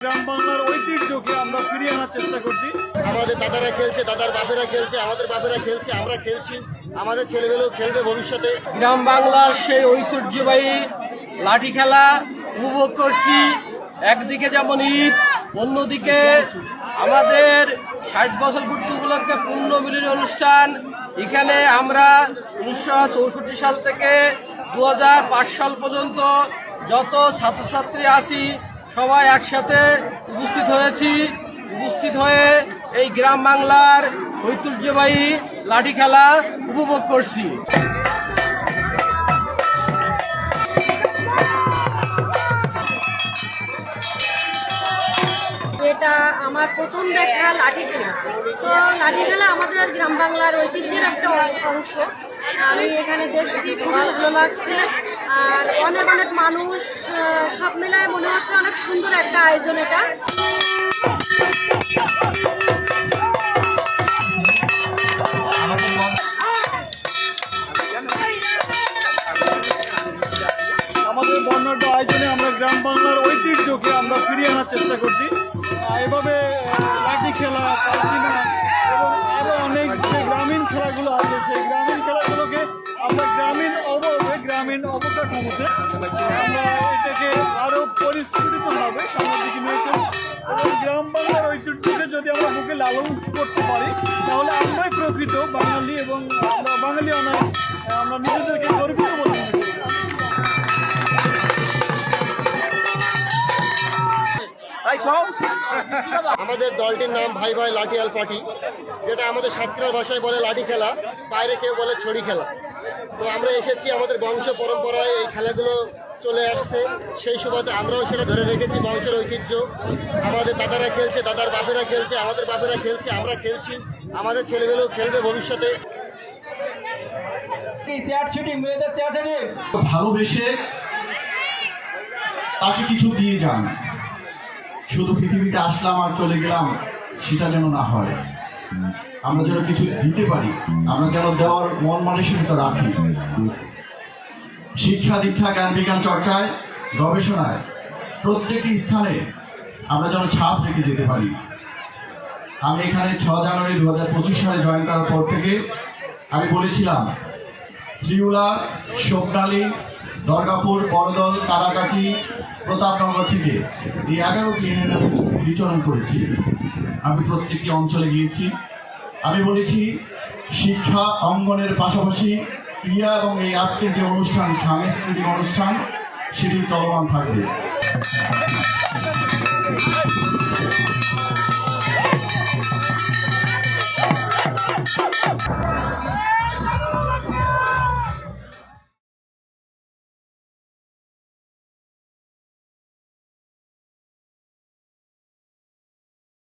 গ্রাম বাংলার ঐতিহ্যকে আমরা ফিরিয়ে আনার চেষ্টা করছি। আমাদের দাদারা খেলছে, দাদার বাপেরা খেলছে, আমাদের বাপেরা খেলছে, আমরা খেলছি, আমাদের ছেলেমেয়েও খেলবে ভবিষ্যতে। গ্রাম বাংলার সেই ঐতিহ্যবাহী লাঠি খেলা উপভোগ করছি। একদিকে যেমন ঈদ, অন্যদিকে আমাদের 60 বছর পূর্তি উপলক্ষে পূর্ণ মিলনী অনুষ্ঠান। এখানে আমরা 1964 সাল থেকে 2005 সাল পর্যন্ত যত ছাত্রছাত্রী আছি সবাই একসাথে উপস্থিত হয়ে এই গ্রাম বাংলার ঐতিহ্যবাহী লাঠি খেলা উপভোগ করছি। এটা আমার প্রথম দেখা লাঠি খেলা। তো লাঠি খেলা আমাদের গ্রাম বাংলার ঐতিহ্যের একটা অংশ। আমি এখানে দেখছি, খুবই ভালো লাগছে। আর অনেক অনেক মানুষ, সব মিলায় মনে হচ্ছে অনেক সুন্দর একটা আয়োজন এটা। আমাদের বর্ণাঢ্য আয়োজনে আমরা গ্রাম বাংলার ঐতিহ্যকে আমরা ফিরিয়ে আনার চেষ্টা করছি। এভাবে লাঠি খেলা, পালচিনা এবং আরও অনেক যে গ্রামীণ খেলাগুলো আছে সেই গ্রামীণ খেলাগুলোকে আমরা গ্রামীণ অবকাঠামোতে আমরা এটাকে আরও পরিস্ফুটিতভাবে সামনের দিকে নিয়ে চলি। এবং গ্রাম বাংলার ঐতিহ্যকে যদি আমরা বুকে লালন করতে পারি তাহলে আমরাই প্রকৃত বাঙালি এবং আমরা বাঙালি আমরা নিজেদেরকে গর্বিত বলে মনে করি। আমাদের দলটির নাম ভাই ভাই লাঠিয়াল পার্টি, যেটা আমাদের সাতক্ষীরার ভাষায় বলে লাঠি খেলা, বাইরে কেউ বলে ছড়ি খেলা। তো আমরা এসেছি, আমাদের বংশ পরম্পরায় এই খেলাগুলো চলে আসছে, সেই সুবাদে আমরাও সেটা ধরে রেখেছি। বংশের ঐতিহ্য, আমাদের দাদারা খেলছে, দাদার বাপেরা খেলছে, আমাদের বাপেরা খেলছে, আমরা খেলছি, আমাদের ছেলেমেয়েও খেলবে ভবিষ্যতে। ভালোবেসে তাকে কিছু দিয়ে যান, শুধু পৃথিবীতে আসলাম আর চলে গেলাম সেটা যেন না হয়। আমরা যেন কিছু দিতে পারি, আমরা যেন দেওয়ার মন মানসিকতা রাখি। শিক্ষা দীক্ষা, জ্ঞান বিজ্ঞান চর্চায়, গবেষণায় প্রত্যেকটি স্থানে আমরা যেন ছাপ রেখে যেতে পারি। আমি এখানে 6 জানুয়ারি 2025 সালে জয়েন করার পর থেকে আমি বলেছিলাম শ্রীউলা, স্বপ্নালী, দরগাপুর, বড়দল, কারাকাটি, প্রতাপনগর থেকে এই 11টি ইউনিয়নে বিচরণ করেছি। আমি প্রত্যেকটি অঞ্চলে গিয়েছি। আমি বলেছি শিক্ষা অঙ্গনের পাশাপাশি ক্রিয়া এবং এই আজকের যে অনুষ্ঠান, সাংস্কৃতিক অনুষ্ঠান, সেটি চলমান থাকবে।